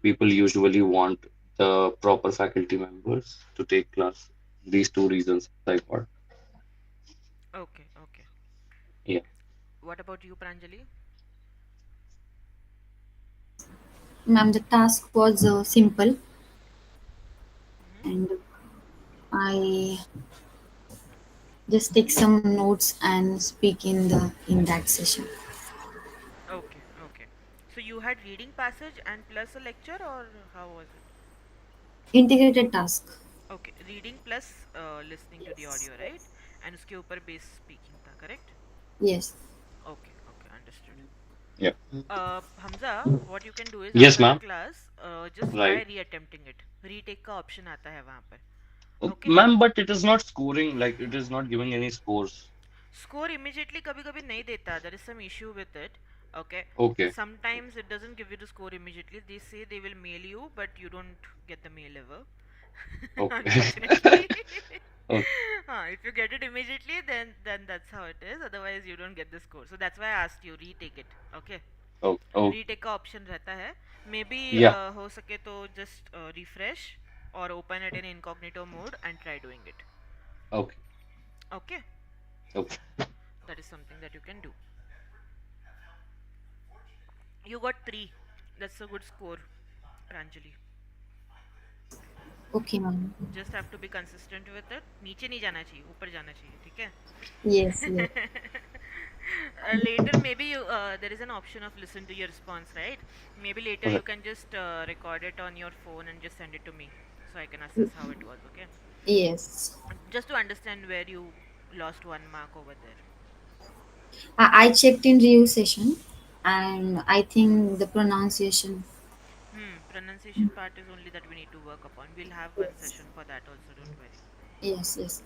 people usually want the proper faculty members to take class. These two reasons I got. Okay, okay. Yeah. What about you, Pranjali? Ma'am, the task was simple, Mm-hmm. and I just take some notes and speak in that session. Okay, okay. So you had reading passage and plus a lecture, or how was it? Integrated task. Okay, reading plus listening to the Yes. audio, right? And उसके ऊपर base speaking था, correct? Yes. Okay, okay, understood. Yeah. Hamza, what you can do is Yes, after the ma'am. class, just try Right. re-attempting it. Retake का option आता है वहाँ पर. Okay. Ma'am, but it is not scoring, like it is not giving any scores. Score immediately कभी कभी नहीं देता. There is some issue with it. Okay. Okay. Sometimes it doesn't give you the score immediately. They say they will mail you, but you don't get the mail ever. Okay. Unfortunately. Okay. If you get it immediately, then that's how it is. Otherwise, you don't get the score. So that's why I asked you retake it. Okay. Okay. Oh, retake का option रहता है maybe yeah. हो सके तो just refresh और open it in incognito mode and try doing it Okay. Okay Okay. That is something that you can do you got 3 that's a good score Pranjali Okay, ma'am. Just have to be consistent with it नीचे नहीं जाना चाहिए ऊपर जाना चाहिए ठीक Yes, yes. है later maybe you there is an option of listen to your response right maybe later Okay. you can just record it on your phone and just send it to me so I can assess how it was okay Yes. just to understand where you lost 1 mark over there. I checked in review session, and I think the pronunciation. Pronunciation part is only that we need to work upon. We'll have one Yes. session for that also, don't worry. Yes, yes.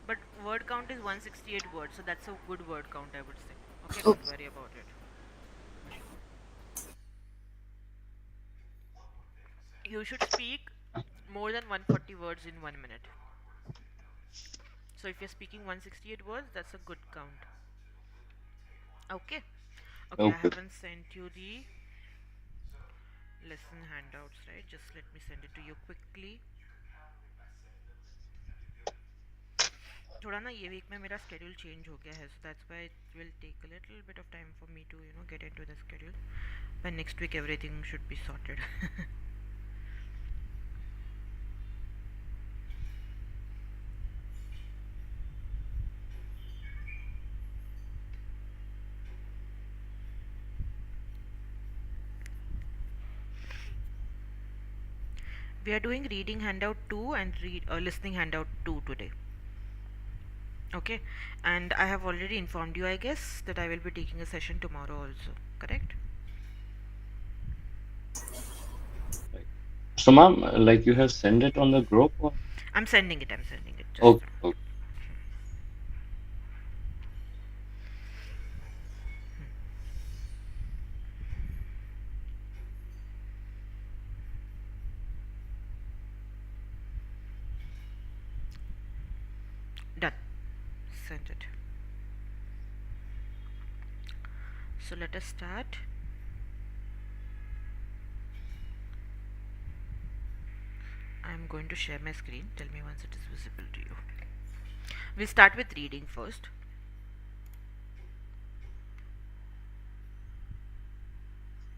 But word count is 168 words, so that's a good word count, I would say. Okay, don't Okay. worry about it. You should speak more than 140 words in 1 minute. So if you're speaking 168 words, that's a good count. Okay. Okay, I Okay. haven't sent you the lesson handouts, right? Just let me send it to you quickly. थोड़ा ना ये week में मेरा schedule change हो गया है so that's why it will take a little bit of time for me to get into the schedule by next week everything should be sorted we are doing reading handout 2 and listening handout 2 today. Okay, and I have already informed you I guess that I will be taking a session tomorrow also, correct? Right. So, ma'am, like you have sent it on the group or? I'm sending it just Okay. Okay. done, sent it. So let us start. I'm going to share my screen. Tell me once it is visible to you. We'll start with reading first.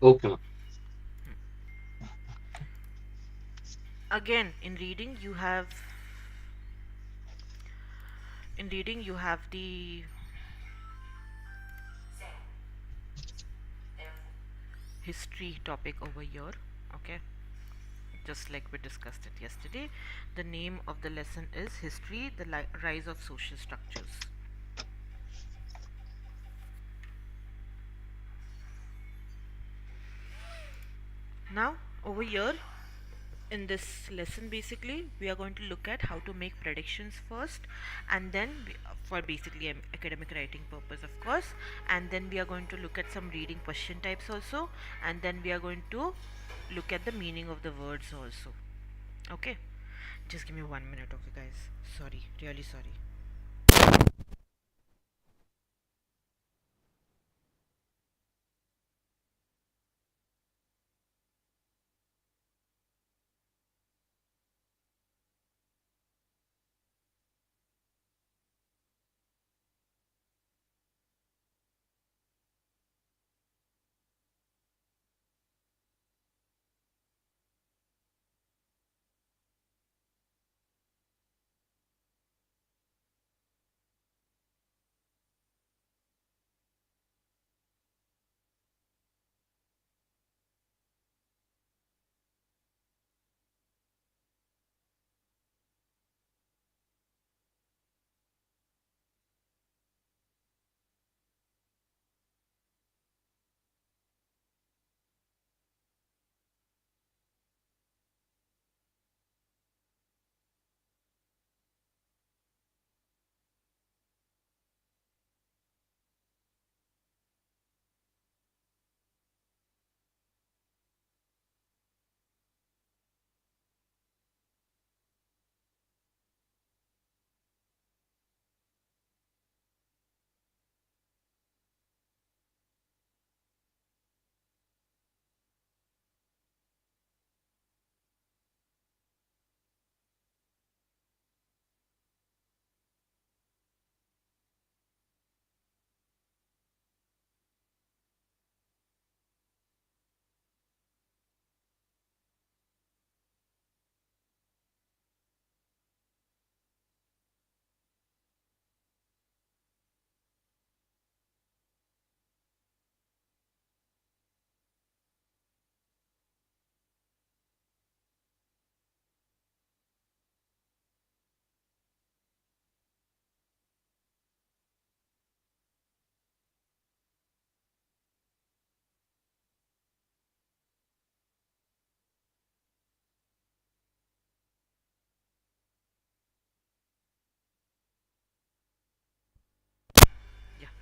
Okay, ma'am. Again, in reading you have the history topic over here. Okay, just like we discussed it yesterday. The name of the lesson is History, the Rise of Social Structures. Now, over here in this lesson, basically, we are going to look at how to make predictions first, and then for basically academic writing purpose, of course, and then we are going to look at some reading question types also, and then we are going to look at the meaning of the words also. Okay, just give me 1 minute, okay, guys. Sorry, really sorry.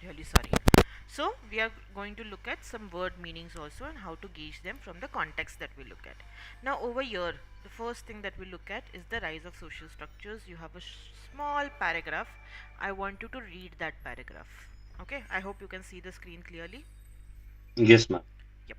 really sorry. So we are going to look at some word meanings also and how to gauge them from the context that we look at. Now over here, the first thing that we look at is the rise of social structures. You have a small paragraph. I want you to read that paragraph. Okay, I hope you can see the screen clearly. Yes, ma'am. Yep.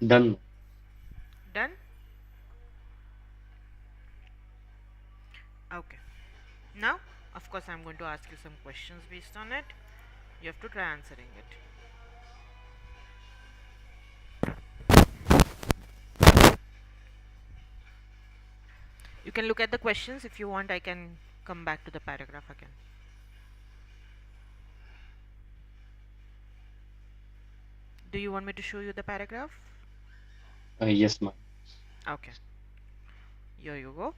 Done. Done? Okay. Now, of course, I'm going to ask you some questions based on it. You have to try answering it. You can look at the questions. If you want, I can come back to the paragraph again. Do you want me to show you the paragraph? Yes, ma'am. Okay. Here you go.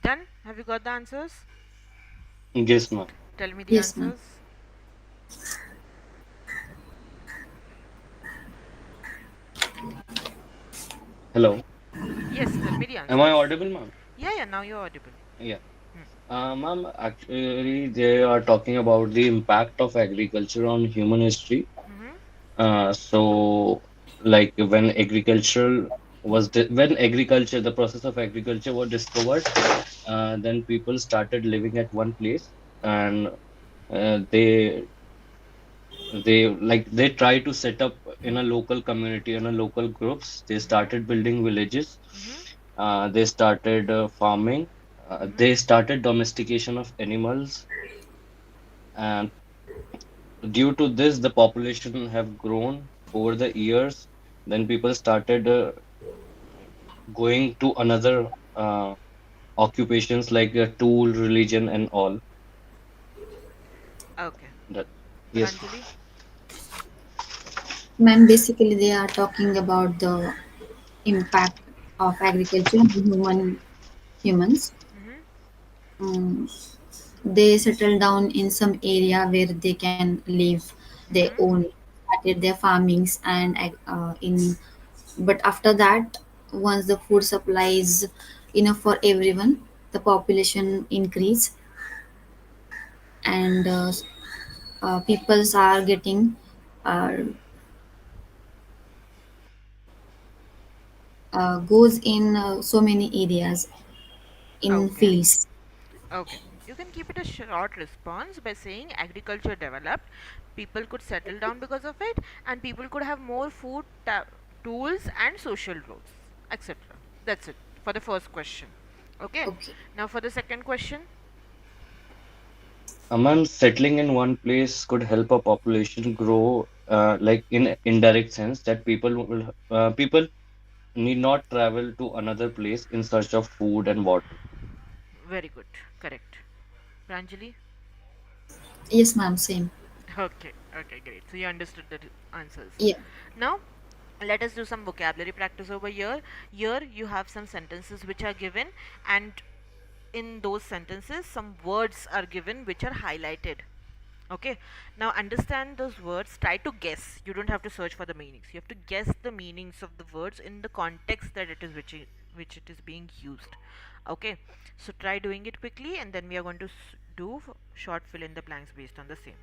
Done? Have you got the answers? Yes, ma'am. Tell me the Yes, ma'am. answers. Hello. Yes, tell me the Am I answers. audible, ma'am? Yeah, yeah, now you're audible. Yeah. Hmm. Ma'am, actually, they are talking about the impact of agriculture on human history. Mm-hmm. So, like when agriculture, the process of agriculture was discovered, then people started living at one place, and they try to set up in a local community, in a local groups. They Mm-hmm. started building villages. Mm-hmm. They started farming. Mm-hmm. They started domestication of animals, and due to this, the population have grown over the years. Then people started going to another occupations like tool, religion, and all Okay. that. Yes, ma'am. Pranjali? Ma'am, basically they are talking about the impact of agriculture on humans. Mm-hmm. Um, they settle down in some area where they can live their Mm-hmm. own, started their farmings and in. But after that, once the food supply is enough for everyone, the population increase and peoples are getting uh, goes in so many areas in Okay. fields. Okay. You can keep it a short response by saying agriculture developed, people could settle down because of it, and people could have more food, tools, and social roles, etc. That's it for the first question. Okay. Okay. Now for the second question. A man settling in one place could help a population grow like in indirect sense that people need not travel to another place in search of food and water. Very good. Correct. Pranjali? Yes, ma'am. Same. Okay, okay, great. So you understood the answers. Yeah. Now, let us do some vocabulary practice over here. Here you have some sentences which are given, and in those sentences, some words are given which are highlighted. Okay, now understand those words. Try to guess. You don't have to search for the meanings. You have to guess the meanings of the words in the context that it is which it is being used. Okay, so try doing it quickly, and then we are going to do short fill in the blanks based on the same.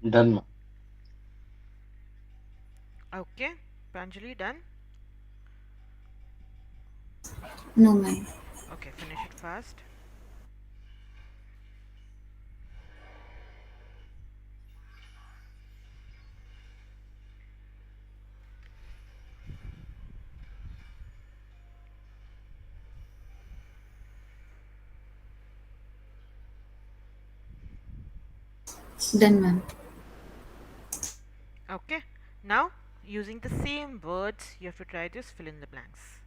Done, ma'am. Okay, Pranjali, done. No, ma'am. Okay, finish it fast. Done, ma'am. Okay, now using the same words, you have to try this fill in the blanks.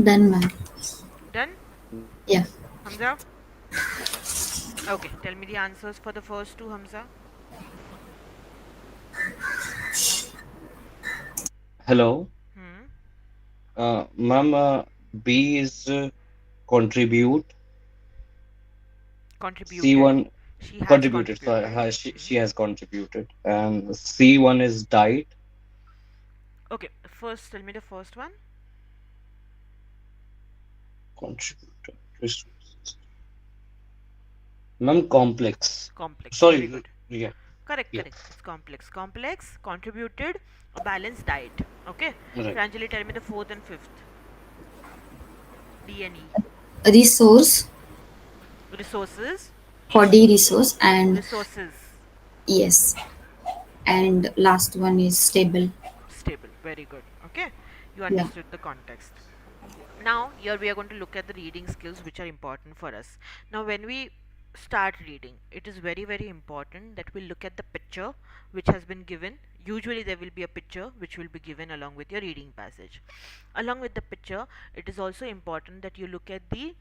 Done, ma'am. Done, Yeah. Hamza? Okay, tell me the answers for the first two, Hamza. Hello, Hmm. ma'am. B is contribute. Contributed. C1 She has contributed. So contributed. she Hmm. has contributed. And C1 is diet. Okay, first tell me the first one. Contributed. Resources. Ma'am, complex. Complex. Very Sorry. good. Yeah. Correct, Yeah. correct. It's complex. Complex, contributed, a balanced diet. Okay. Right. Pranjali, tell me the fourth and fifth. D and E. Resource, Resources. body resource, and Resources. yes. And last one is stable. Stable. Very good. Okay. You Yeah. understood the context. Now here we are going to look at the reading skills which are important for us. Now when we start reading, it is very important that we look at the picture which has been given. Usually there will be a picture which will be given along with your reading passage. Along with the picture, it is also important that you look at the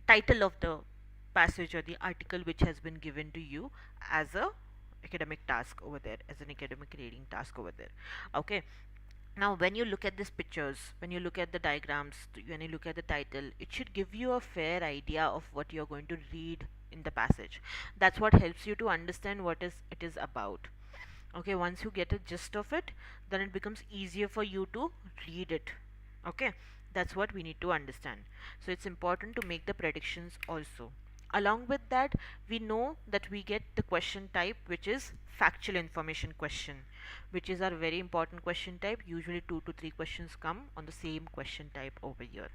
title of the passage or the article which has been given to you as a academic task over there, as an academic reading task over there. Okay, now when you look at these pictures, when you look at the diagrams, when you look at the title, it should give you a fair idea of what you're going to read in the passage. That's what helps you to understand what is it is about. Okay, once you get a gist of it, then it becomes easier for you to read it. Okay, that's what we need to understand. So it's important to make the predictions also. Along with that, we know that we get the question type, which is factual information question, which is our very important question type. Usually 2 to 3 questions come on the same question type over here.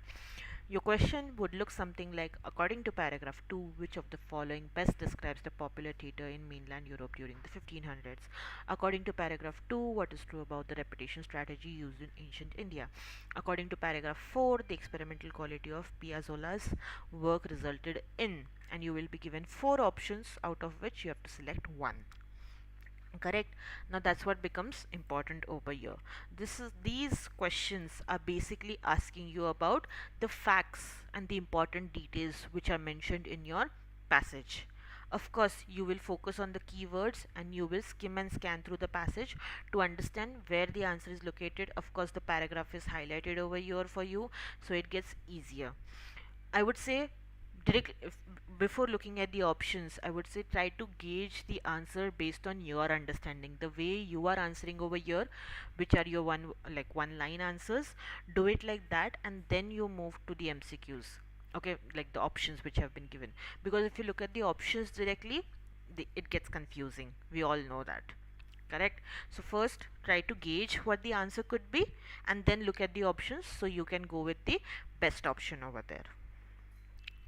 Your question would look something like, according to paragraph 2, which of the following best describes the popular theatre in mainland Europe during the 1500s? According to paragraph 2, what is true about the repetition strategy used in ancient India? According to paragraph 4, the experimental quality of Piazzolla's work resulted in, and you will be given 4 options out of which you have to select one. Correct. Now that's what becomes important over here. These questions are basically asking you about the facts and the important details which are mentioned in your passage. Of course, you will focus on the keywords and you will skim and scan through the passage to understand where the answer is located. Of course, the paragraph is highlighted over here for you, so it gets easier. I would say direct if, before looking at the options, I would say try to gauge the answer based on your understanding. The way you are answering over here, which are your one line answers, do it like that and then you move to the MCQs. Okay, like the options which have been given. Because if you look at the options directly, it gets confusing. We all know that. Correct. So first try to gauge what the answer could be and then look at the options so you can go with the best option over there.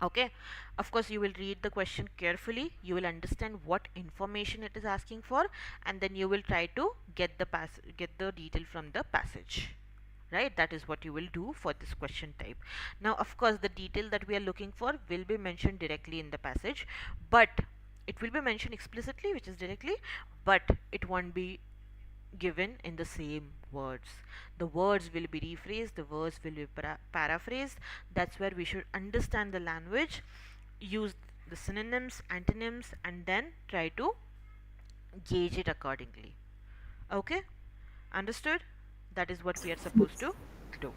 Okay, of course you will read the question carefully, you will understand what information it is asking for, and then you will try to get the detail from the passage. Right, that is what you will do for this question type. Now of course the detail that we are looking for will be mentioned directly in the passage, but it will be mentioned explicitly, which is directly, but it won't be given in the same words. The words will be rephrased, the words will be paraphrased. That's where we should understand the language, use the synonyms, antonyms, and then try to gauge it accordingly. Okay, understood? That is what we are supposed to do.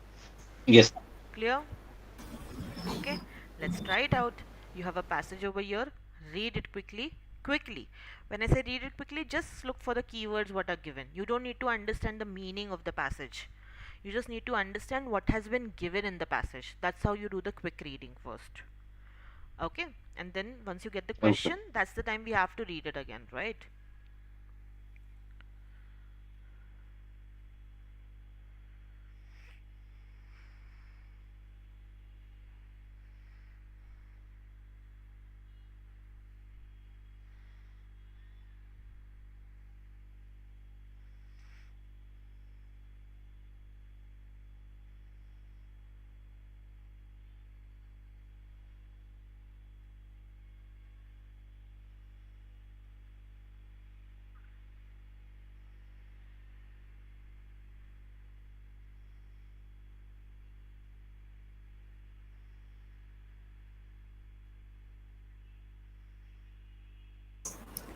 Yes. Clear? Okay, let's try it out. You have a passage over here. Read it quickly. Quickly. When I say read it quickly, just look for the keywords what are given. You don't need to understand the meaning of the passage. You just need to understand what has been given in the passage. That's how you do the quick reading first. Okay, and then once you get the Okay. question, that's the time we have to read it again, right?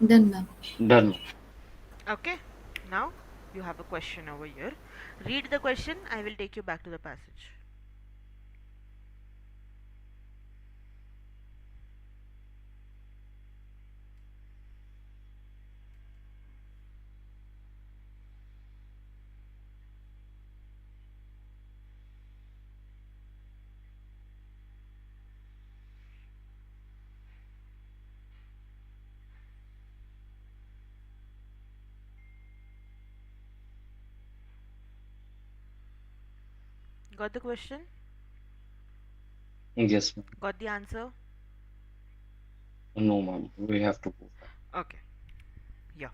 Done, ma'am. Done. Okay, now you have a question over here. Read the question, I will take you back to the passage. Got the question? Yes, ma'am. Got the answer? No, ma'am. We have to go back. Okay, yeah,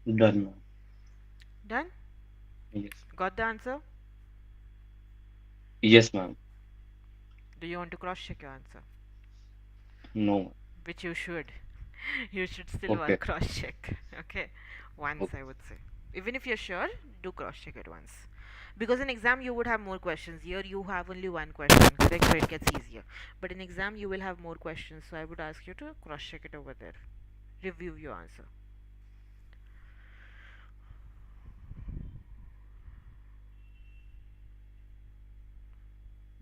Done, ma'am. done. Yes. Got the answer? Yes, ma'am. Do you want to cross check your answer? No, ma'am. Which you should. You should still Okay. cross check. Okay, once Okay. I would say. Even if you're sure, do cross check it once. Because in exam you would have more questions. Here you have only one question, correct? So it gets easier. But in exam you will have more questions. So I would ask you to cross check it over there. Review your answer.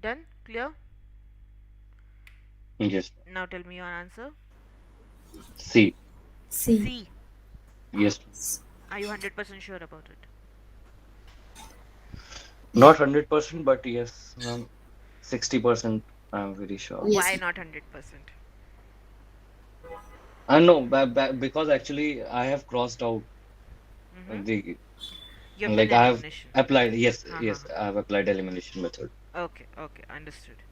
Done? Clear? Yes. Now tell me your answer. C. C. C. Yes. Are you 100% sure about it? Not 100%, but yes, 60% I'm very sure. Why Yes. not 100%? I know, because actually I have crossed out Mm-hmm. the, You have done like I have elimination. applied, yes, Ha ha yes, ha. I have applied elimination method. Okay, okay, understood.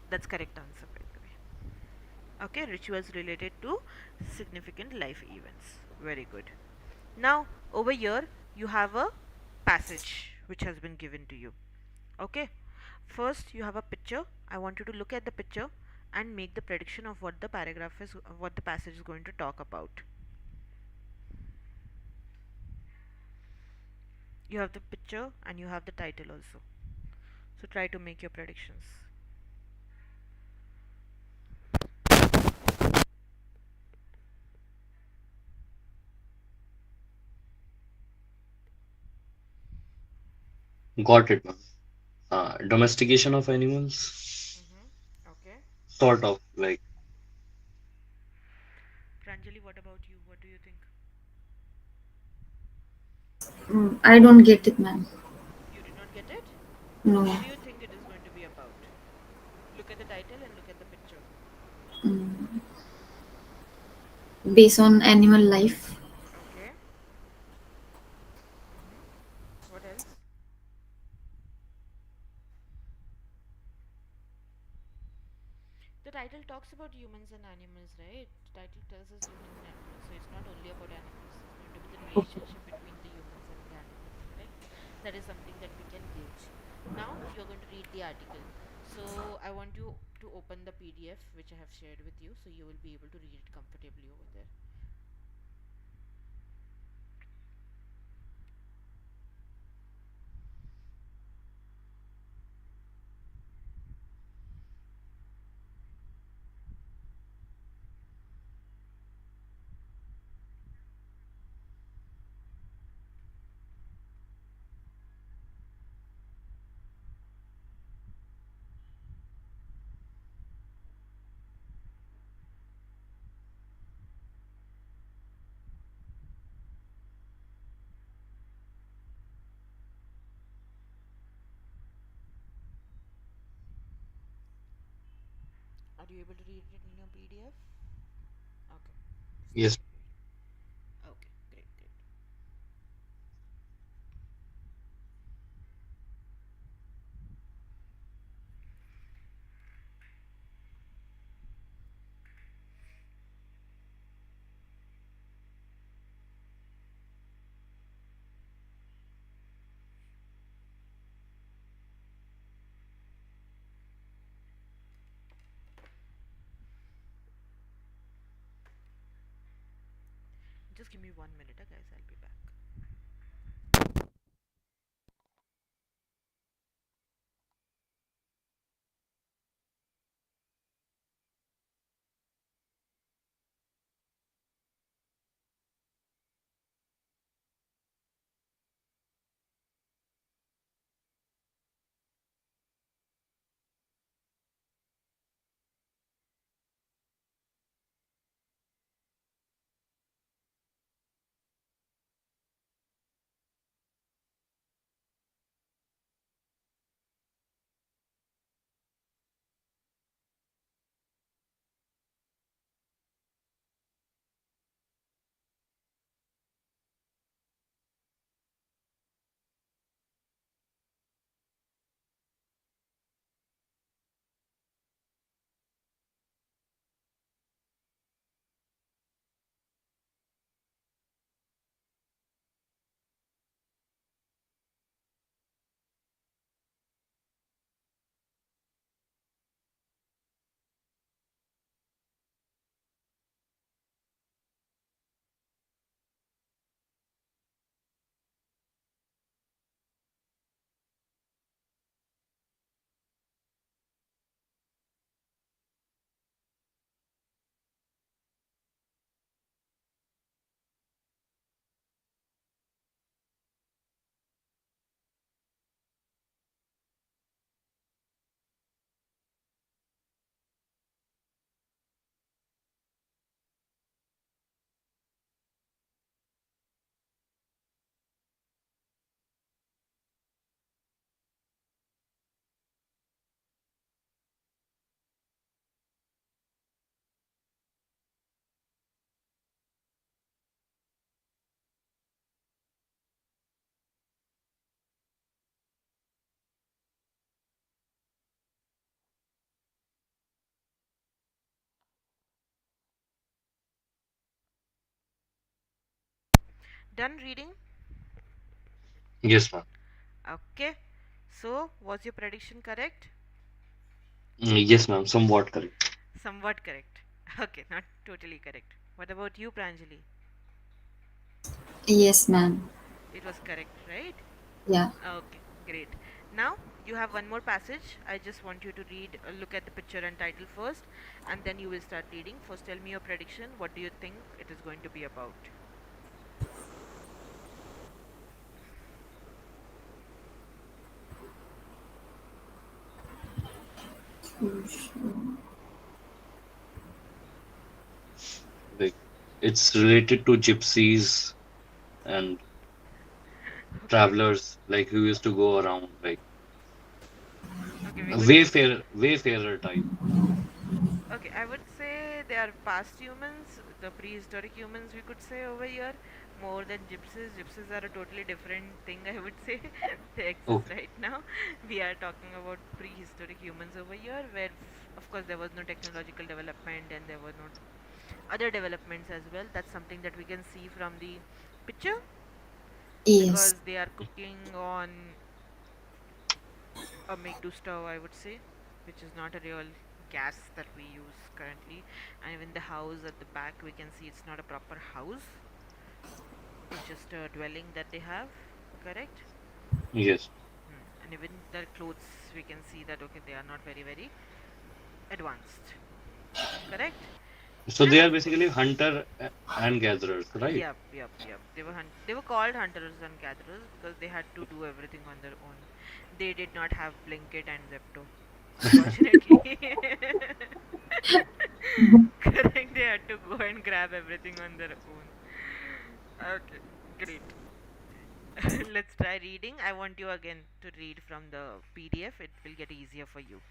That's correct answer, by the way. Okay, rituals related to significant life events. Very good. Now, over here, you have a passage which has been given to you. Okay, first you have a picture. I want you to look at the picture and make the prediction of what the paragraph is, what the passage is going to talk about. You have the picture and you have the title also. So try to make your predictions. Got it, ma'am. Domestication of animals, Mm-hmm. Okay. sort of like. Pranjali, what about you? What do you think? I don't get it, ma'am. You did not get it? No. What do you think it is going to be about? Look at the title and look at the picture. Mm, Based on animal life. Okay. Mm-hmm. What else? The title talks about humans and animals, right? The title tells us humans and animals, so it's not only about animals. It's going to be the relationship between the humans and the animals, correct? That is something that we can gauge. Now you're going to read the article. So I want you to open the PDF which I have shared with you, so you will be able to read it comfortably over there. Are you able to read it in your PDF? Okay, start Yes. reading. Okay, great, great. Just give me 1 minute, guys. I'll be back. Done reading? Yes, ma'am. Okay. So, was your prediction correct? Yes, ma'am. Somewhat correct. Somewhat correct. Okay, not totally correct. What about you, Pranjali? Yes, ma'am. It was correct, right? Yeah. Okay, great. Now you have one more passage. I just want you to read, look at the picture and title first, and then you will start reading. First, tell me your prediction. What do you think it is going to be about? Like, it's related to gypsies and Okay, travelers, like who used to go around, like okay, we're a going to. wayfarer type. Okay, I would say they are past humans, the prehistoric humans, we could say over here, more than gypsies. Gypsies are a totally different thing, I would say. They exist Okay. right now. We are talking about prehistoric humans over here, where, of course, there was no technological development and there were no other developments as well. That's something that we can see from the picture Yes. because they are cooking on a make do stove, I would say, which is not a real gas that we use currently. And even the house at the back, we can see it's not a proper house, it's just a dwelling that they have, correct? Yes. And even their clothes, we can see that okay, they are not very, very advanced, correct? So And they are of basically course, hunter and gatherers, right? yep. They were called hunters and gatherers because they had to do everything on their own. They did not have Blinkit and Zepto, unfortunately. Correct, they had to go and grab everything on their own. Okay, great. Let's try reading. I want you again to read from the PDF. It will get easier for you.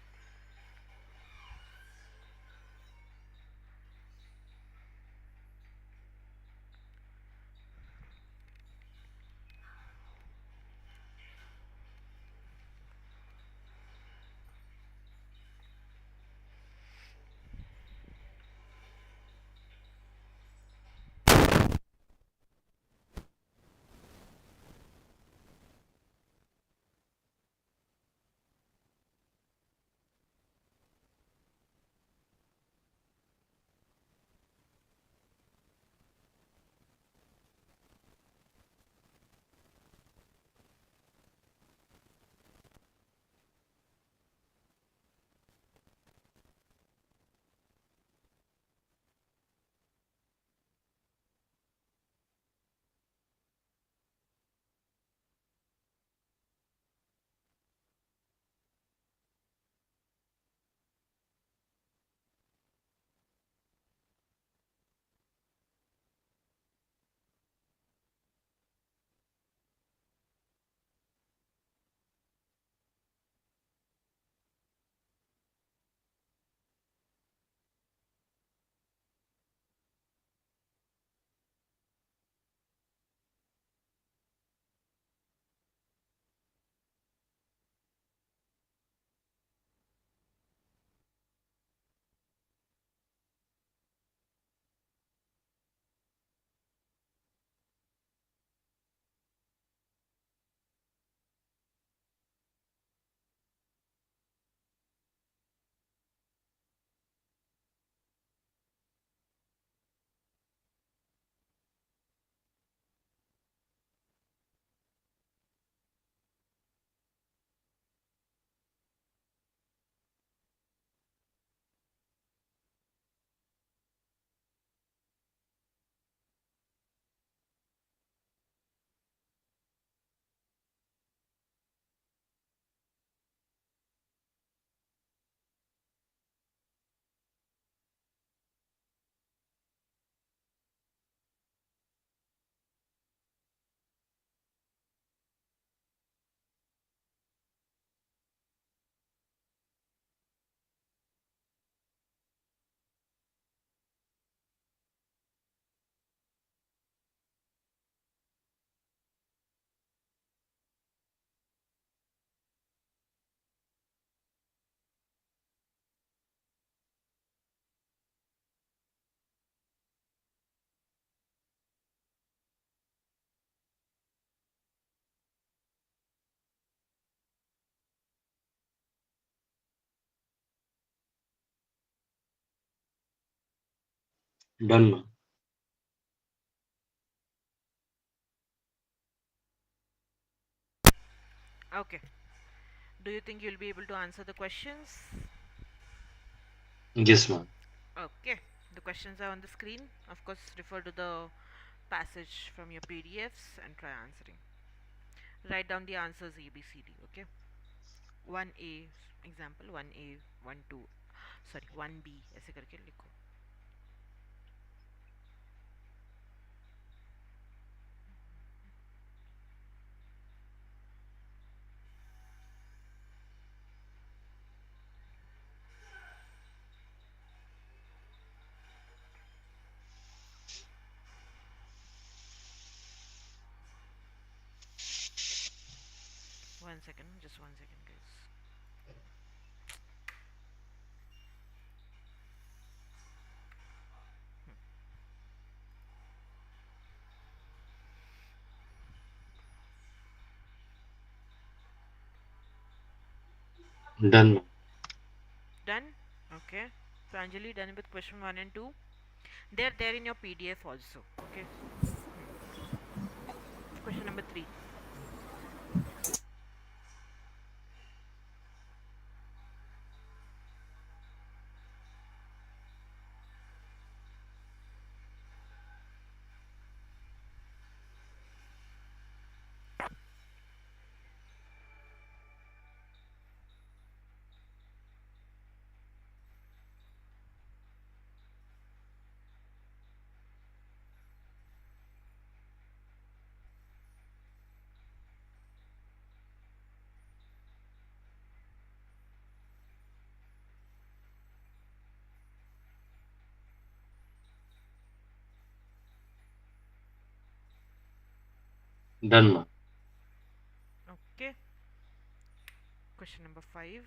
Done, ma'am. Okay. Do you think you'll be able to answer the questions? Yes, ma'am. Okay. The questions are on the screen. Of course, refer to the passage from your PDFs and try answering. Write down the answers A, B, C, D. Okay. 1A example, 1A, 1 2 sorry 1B ऐसे करके लिखो. One second, just 1 second, guys. Done, ma'am. Done. Okay. So Anjali, done with question 1 and 2. They're there in your PDF also. Okay. Question number 3. Done, ma'am. Okay. Question number 5.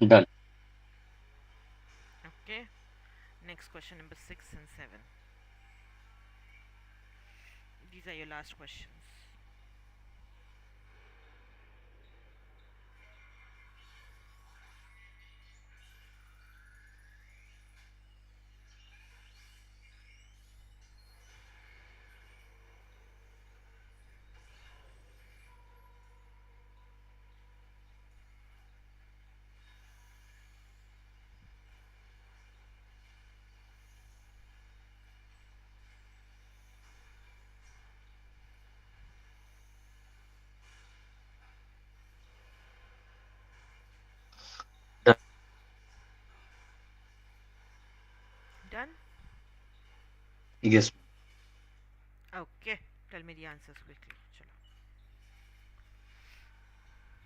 Done. Okay. Next question number 6 and 7. These are your last questions. Done. Done? Yes, Okay. Tell me the answers quickly. Chalo.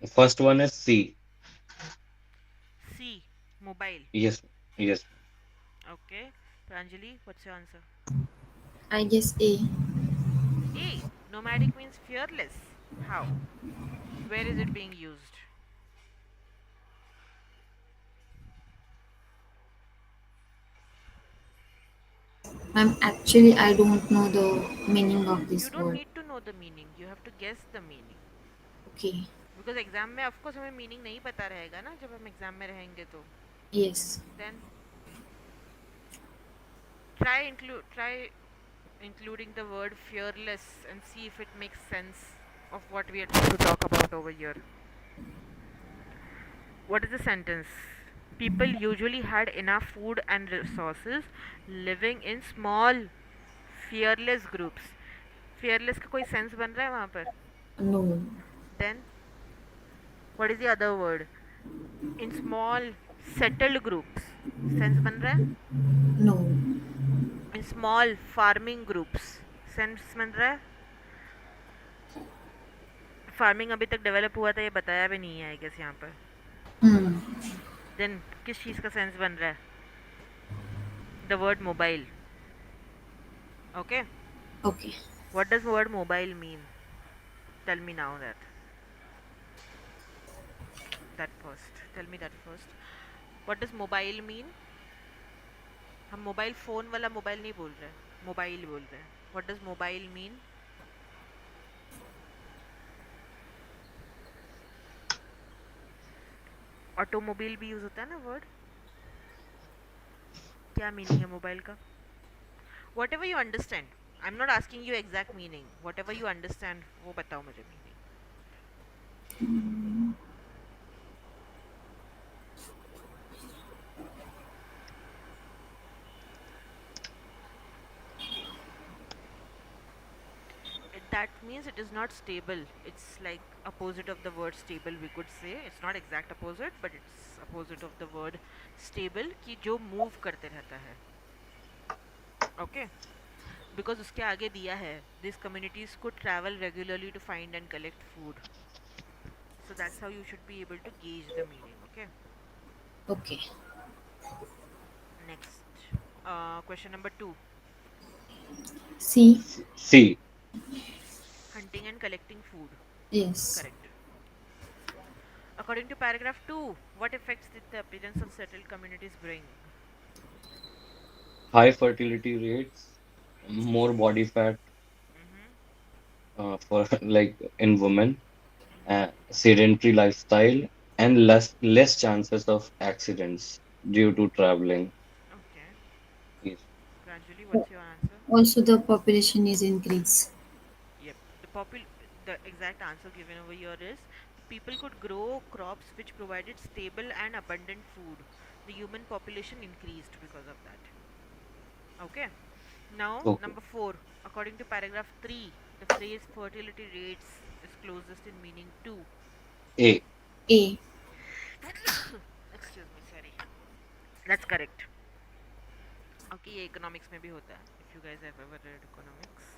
ma'am. First one is C. C. Mobile. Yes, yes, Okay. Pranjali, what's your answer? I guess A. A. Nomadic means fearless. How? Where is it being used? Ma'am, actually, I don't know the meaning of You this don't word. need to know the meaning. You have to guess the meaning. Okay. Because exam में of course हमें meaning नहीं पता रहेगा ना जब हम exam में रहेंगे तो. Yes. Then try including the word fearless and see if it makes sense of what we are trying to talk about over here. What is the sentence? People usually had enough food and resources living in small fearless groups. Fearless का कोई sense बन रहा है वहाँ पर? No. Then what is the other word? In small settled groups. Sense बन रहा है? No. In small farming groups. Sense बन रहा है? फार्मिंग अभी तक डेवलप हुआ था ये बताया भी नहीं है आई गेस यहाँ पर. Hmm. देन किस चीज़ का सेंस बन रहा है? The word mobile. Okay. Okay. What does word mobile mean? Tell me now that first. Tell me that first. What does mobile mean? हम मोबाइल फ़ोन वाला मोबाइल नहीं बोल रहे हैं, मोबाइल बोल रहे हैं. What does mobile mean? Automobile भी यूज़ होता है ना वर्ड. क्या मीनिंग है मोबाइल का? Whatever you understand. I am not asking you exact meaning. Whatever you understand वो बताओ मुझे meaning. That means it is not stable. It's like opposite of the word stable we could say. It's not exact opposite but it's opposite of the word stable कि जो move करते रहता है. Okay. Because उसके आगे दिया है these communities could travel regularly to find and collect food. So that's how you should be able to gauge the meaning. Okay. Okay. Next. Question number 2. C. C. Hunting and collecting food. Yes. Correct. According to paragraph 2, what effects did the appearance of settled communities bring? High fertility rates, more body fat Mm-hmm. for like in women, sedentary lifestyle, and less chances of accidents due to traveling. Okay. Yes. Pranjali, what's your answer? Also, the population is increase. Yep. The exact answer given over here is the people could grow crops which provided stable and abundant food. The human population increased because of that. Okay. Now, Okay. number 4. According to paragraph 3, the phrase fertility rates is closest in meaning to. A. A. Excuse me, sorry. That's correct. Okay, ये economics में भी होता है. If you guys have ever read economics.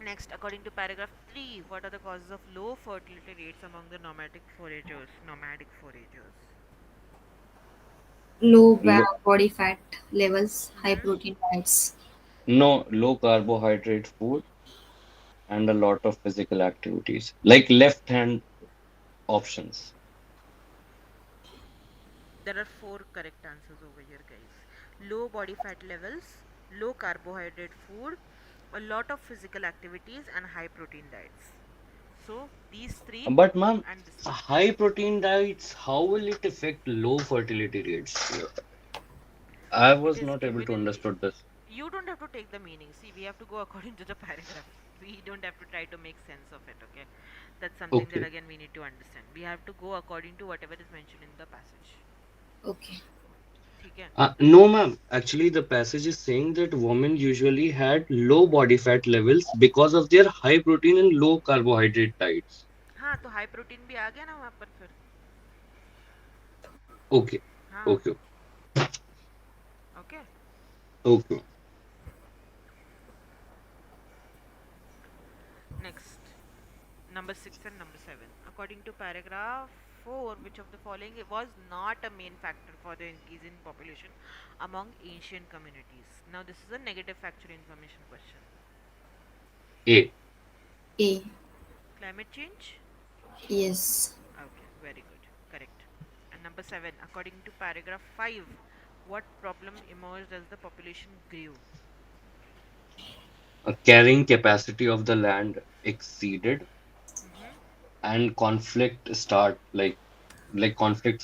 Next, according to paragraph 3, what are the causes of low fertility rates among the nomadic foragers? Nomadic foragers. Low Low, body fat levels, high Mm-hmm. protein diets. no, low carbohydrate food and a lot of physical activities, like left hand options. There are 4 correct answers over here, guys. Low body fat levels, low carbohydrate food, a lot of physical activities, and high protein diets. So, these three But ma'am, and this. high protein diets, how will it affect low fertility rates? I It was is not able given to in the. understood this. You don't have to take the meaning. See, we have to go according to the paragraph. We don't have to try to make sense of it, okay? That's something that Okay. again we need to understand. We have to go according to whatever is mentioned in the passage. Okay. ठीक है. No, ma'am. Actually, the passage is saying that women usually had low body fat levels because of their high protein and low carbohydrate diets. हाँ तो high protein भी आ गया ना वहाँ पर फिर. Okay. हाँ. Okay. Okay. Okay. Next. Number 6 and number 7. According to paragraph 4, which of the following was not a main factor for the increase in population among ancient communities? Now, this is a negative factual information question. A. A. Climate change? Yes. Okay, very good. Correct. And number 7. According to paragraph 5, what problem emerged as the population grew? Carrying capacity of the land exceeded Mm-hmm. and conflict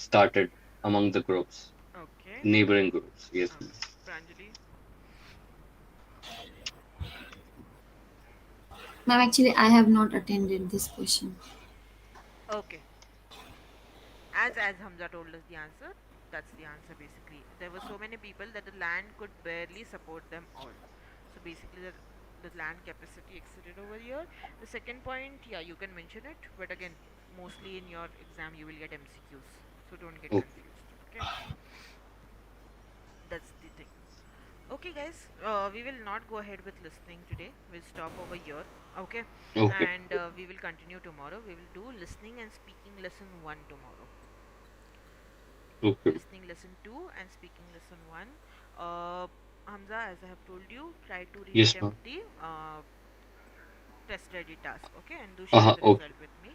started among the groups, Okay. neighboring groups. Yes, ma'am. Okay. Pranjali? Ma'am, actually, I have not attended this question. Okay. As Hamza told us the answer, that's the answer basically. There were so many people that the land could barely support them all. So basically, the land capacity exceeded over here. The second point, yeah, you can mention it, but again, mostly in your exam you will get MCQs, so don't get Okay. confused. Okay, that's the thing. Okay, guys, we will not go ahead with listening today. We'll stop over here. Okay, Okay. and we will continue tomorrow. We will do listening and speaking lesson 1 tomorrow. Okay. Listening lesson 2 and speaking lesson 1. Uh, Hamza, as I have told you, try to Yes, reattempt ma'am. the test ready task okay and do share the Okay. Result with me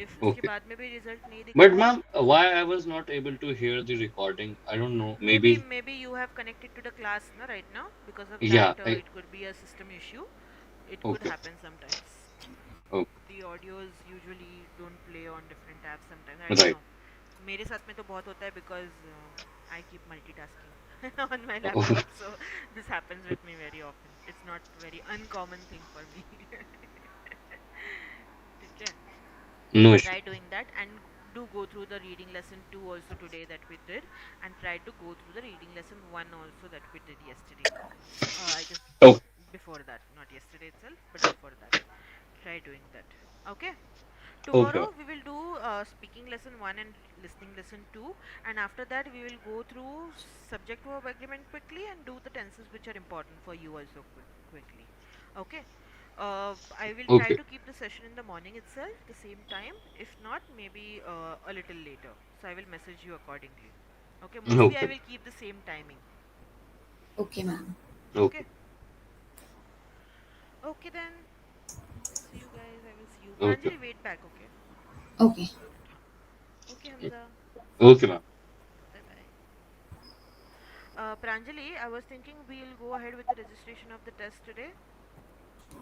if उसके Okay. बाद में भी result नहीं But दिखता है ma'am, why I was not able to hear the recording? I don't know. Maybe. Maybe you have connected to the class ना right now because of Yeah. That it could be a system issue it could Okay. Happen sometimes Okay. the audios usually don't play on different tabs sometimes. I don't Right. know. मेरे साथ में तो बहुत होता है because I keep multitasking on my Oh, laptop, so this happens with me very often. It's not very uncommon thing for me. ठीक है? no So issue. try doing that and do go through the reading lesson 2 also today that we did, and try to go through the reading lesson 1 also that we did yesterday. I guess Oh, before that, not yesterday itself, but before that. Try doing that. Okay. okay. Tomorrow we will do speaking lesson 1 and listening lesson 2, and after that we will go through subject verb agreement quickly and do the tenses which are important for you also quickly. Okay. I will try Okay. to keep the session in the morning itself, the same time. If not, maybe a little later. So I will message you accordingly. Okay. Mostly I Okay. will keep the same timing. Okay, ma'am. Okay. Okay. Okay then. See you guys. I will see you. Okay. Pranjali, wait back. Okay. Okay. 1 minute. Huh. Okay, Hamza. Okay, ma'am. Bye bye. Pranjali, I was thinking we'll go ahead with the registration of the test today.